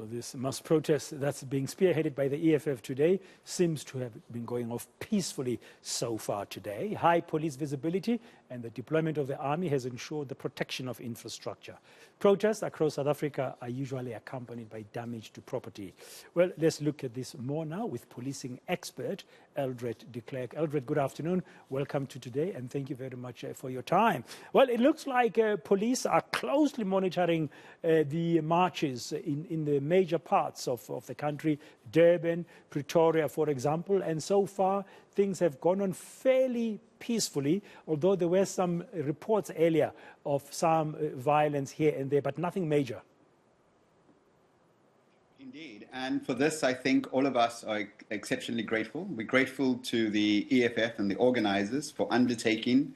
Well, this mass protest that's being spearheaded by the EFF today seems to have been going off peacefully so far today. High police visibility and the deployment of the army has ensured the protection of infrastructure. Protests across South Africa are usually accompanied by damage to property. Well, let's look at this more now with policing expert Eldred De Klerk. Eldred, good afternoon. Welcome to today, and thank you very much for your time. Well, it looks like police are closely monitoring the marches in the major parts of the country, Durban, Pretoria, for example, and so far things have gone on fairly peacefully, although there were some reports earlier of some violence here and there, but nothing major. Indeed, and for this, I think all of us are exceptionally grateful. We're grateful to the EFF and the organizers for undertaking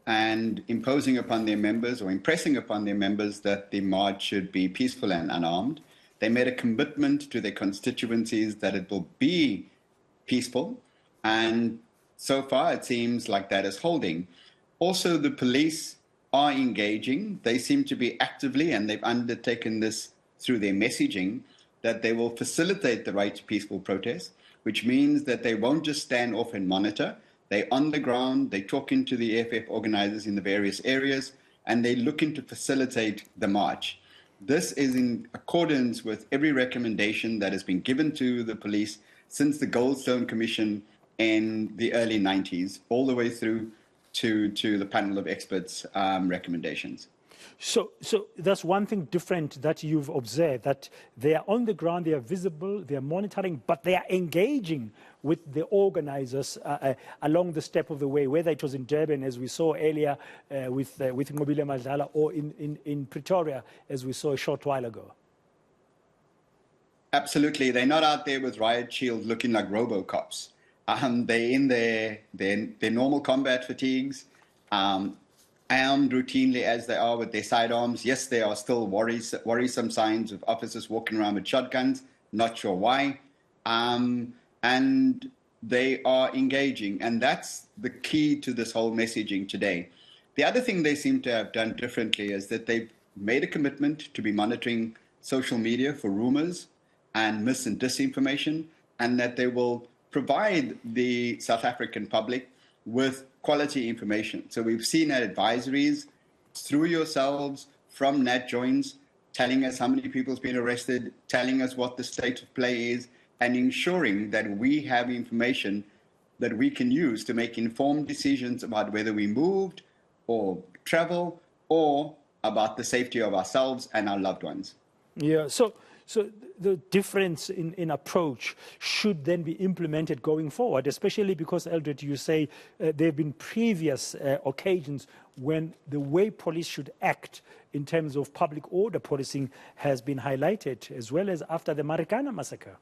and imposing upon their members or impressing upon their members that the march should be peaceful and unarmed. They made a commitment to their constituencies that it will be peaceful, and so far it seems like that is holding. Also, the police are engaging. They seem to be actively, and they've undertaken this through their messaging, that they will facilitate the right to peaceful protest, which means that they won't just stand off and monitor. They're on the ground, they're talking to the EFF organizers in the various areas, and they're looking to facilitate the march. This is in accordance with every recommendation that has been given to the police since the Goldstone Commission in the early 90s, all the way through to the panel of experts' recommendations. So that's one thing different that you've observed, that they are on the ground, they are visible, they are monitoring, but they are engaging with the organizers along the step of the way, whether it was in Durban, as we saw earlier with Mobile Madlala, or in Pretoria, as we saw a short while ago. Absolutely. They're not out there with riot shields looking like RoboCops. They're in their normal combat fatigues, armed routinely as they are with their sidearms. Yes, there are still worrisome signs of officers walking around with shotguns, not sure why. And they are engaging, and that's the key to this whole messaging today. The other thing they seem to have done differently is that they've made a commitment to be monitoring social media for rumors and mis and disinformation, and that they will provide the South African public with quality information. So we've seen advisories through yourselves from Nat Joins telling us how many people's been arrested, telling us what the state of play is, and ensuring that we have information that we can use to make informed decisions about whether we moved or travel, or about the safety of ourselves and our loved ones. Yeah, so the difference in approach should then be implemented going forward, especially because, Eldred, you say there have been previous occasions when the way police should act in terms of public order policing has been highlighted, as well as after the Marikana massacre.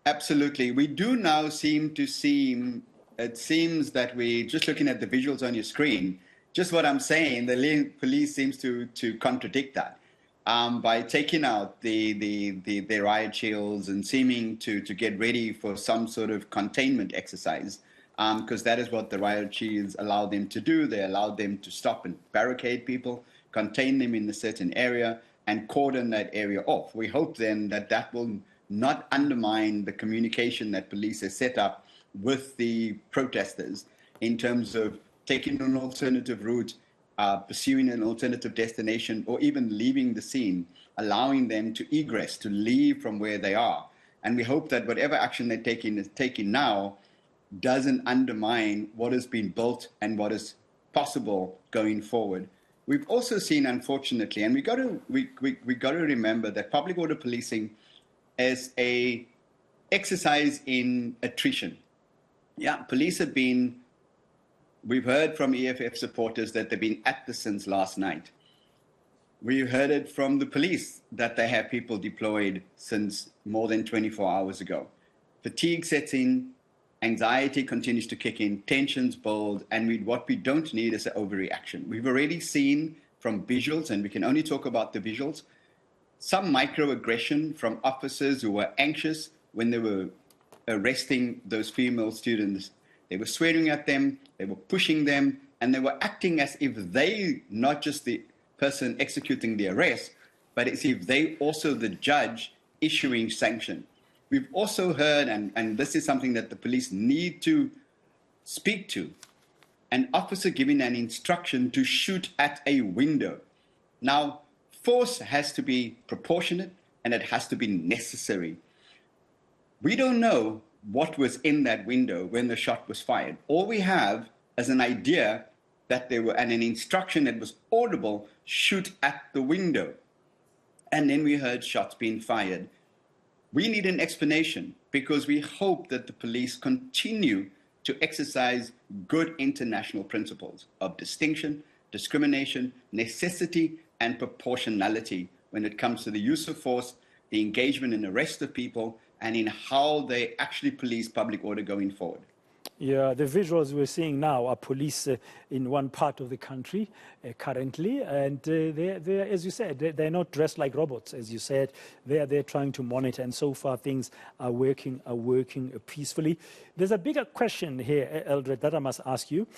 Absolutely. We do now it seems that we, just looking at the visuals on your screen, just what I'm saying, the police seems to contradict that. By taking out the riot shields and seeming to get ready for some sort of containment exercise, because that is what the riot shields allow them to do. They allow them to stop and barricade people, contain them in a certain area, and cordon that area off. We hope then that that will not undermine the communication that police has set up with the protesters in terms of taking an alternative route, pursuing an alternative destination, or even leaving the scene, allowing them to egress, to leave from where they are. And we hope that whatever action they're taking now doesn't undermine what has been built and what is possible going forward. We've also seen, unfortunately, and we got to remember that public order policing is a exercise in attrition. Yeah, police have been. We've heard from EFF supporters that they've been at this since last night. We've heard it from the police that they have people deployed since more than 24 hours ago. Fatigue sets in, anxiety continues to kick in, tensions build, and what we don't need is an overreaction. We've already seen from visuals, and we can only talk about the visuals, some microaggression from officers who were anxious when they were arresting those female students. They were swearing at them, they were pushing them, and they were acting as if they, not just the person executing the arrest, but it's if they also the judge issuing sanction. We've also heard, and this is something that the police need to speak to, an officer giving an instruction to shoot at a window. Now, force has to be proportionate and it has to be necessary. We don't know what was in that window when the shot was fired. All we have is an idea that there were, and an instruction that was audible, shoot at the window. And then we heard shots being fired. We need an explanation because we hope that the police continue to exercise good international principles of distinction, discrimination, necessity, and proportionality when it comes to the use of force, the engagement and arrest of people, and in how they actually police public order going forward. Yeah, the visuals we're seeing now are police in one part of the country currently, and they're, as you said, they're not dressed like robots, as you said. They're trying to monitor, and so far things are working peacefully. There's a bigger question here, Eldred, that I must ask you,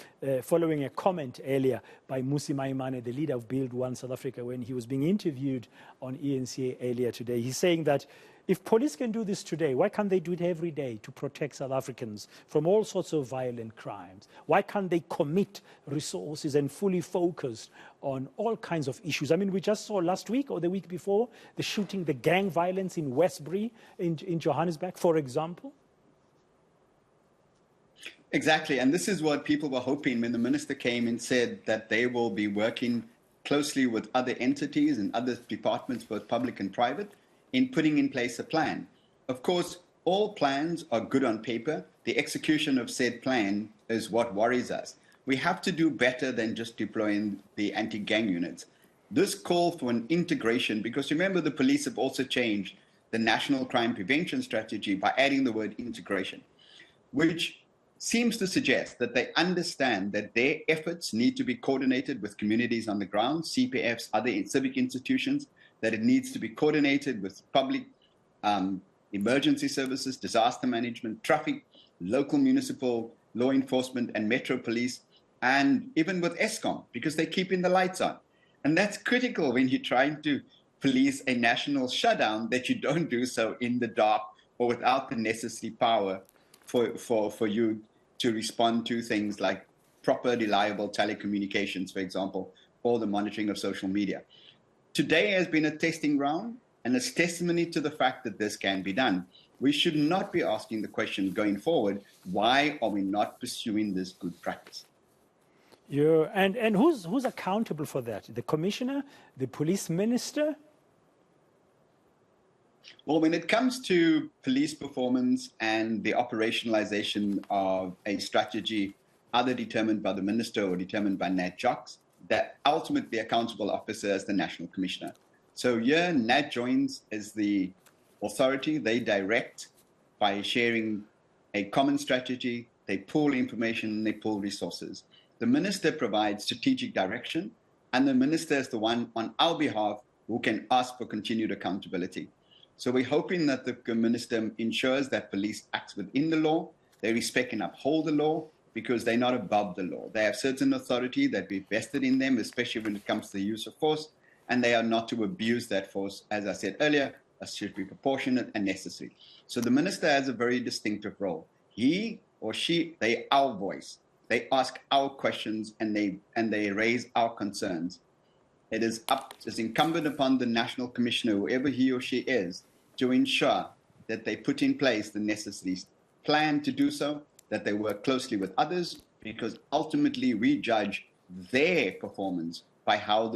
following a comment earlier by Musi Maimane, the leader of Build One South Africa, when he was being interviewed on eNCA earlier today. He's saying that if police can do this today, why can't they do it every day to protect South Africans from all sorts of violent crimes? Why can't they commit resources and fully focus on all kinds of issues? I mean, we just saw last week or the week before the shooting, the gang violence in Westbury in Johannesburg, for example. Exactly, and this is what people were hoping when the minister came and said that they will be working closely with other entities and other departments, both public and private, in putting in place a plan. Of course, all plans are good on paper. The execution of said plan is what worries us. We have to do better than just deploying the anti-gang units. This call for an integration, because remember the police have also changed the national crime prevention strategy by adding the word integration, which seems to suggest that they understand that their efforts need to be coordinated with communities on the ground, CPFs, other civic institutions, that it needs to be coordinated with public emergency services, disaster management, traffic, local municipal law enforcement and metro police, and even with ESCOM, because they're keeping the lights on. And that's critical when you're trying to police a national shutdown, that you don't do so in the dark or without the necessary power for you to respond to things like proper, reliable telecommunications, for example, or the monitoring of social media. Today has been a testing ground, and it's testimony to the fact that this can be done. We should not be asking the question going forward, why are we not pursuing this good practice? Yeah, and who's accountable for that? The commissioner, the police minister? Well, when it comes to police performance and the operationalization of a strategy, either determined by the minister or determined by Nat Jocks, that ultimately accountable officer is the national commissioner. So here, Nat joins as the authority. They direct by sharing a common strategy. They pool information, they pool resources. The minister provides strategic direction, and the minister is the one on our behalf who can ask for continued accountability. So we're hoping that the minister ensures that police acts within the law, they respect and uphold the law, because they're not above the law. They have certain authority that be vested in them, especially when it comes to the use of force, and they are not to abuse that force. As I said earlier, it should be proportionate and necessary. So the minister has a very distinctive role. He or she, they our voice. They ask our questions and they raise our concerns. It is incumbent upon the national commissioner, whoever he or she is, to ensure that they put in place the necessary plan to do so, that they work closely with others, because ultimately we judge their performance by how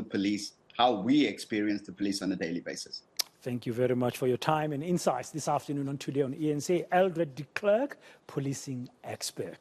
we experience the police on a daily basis. Thank you very much for your time and insights this afternoon on Today on eNCA. Eldred De Klerk, policing expert.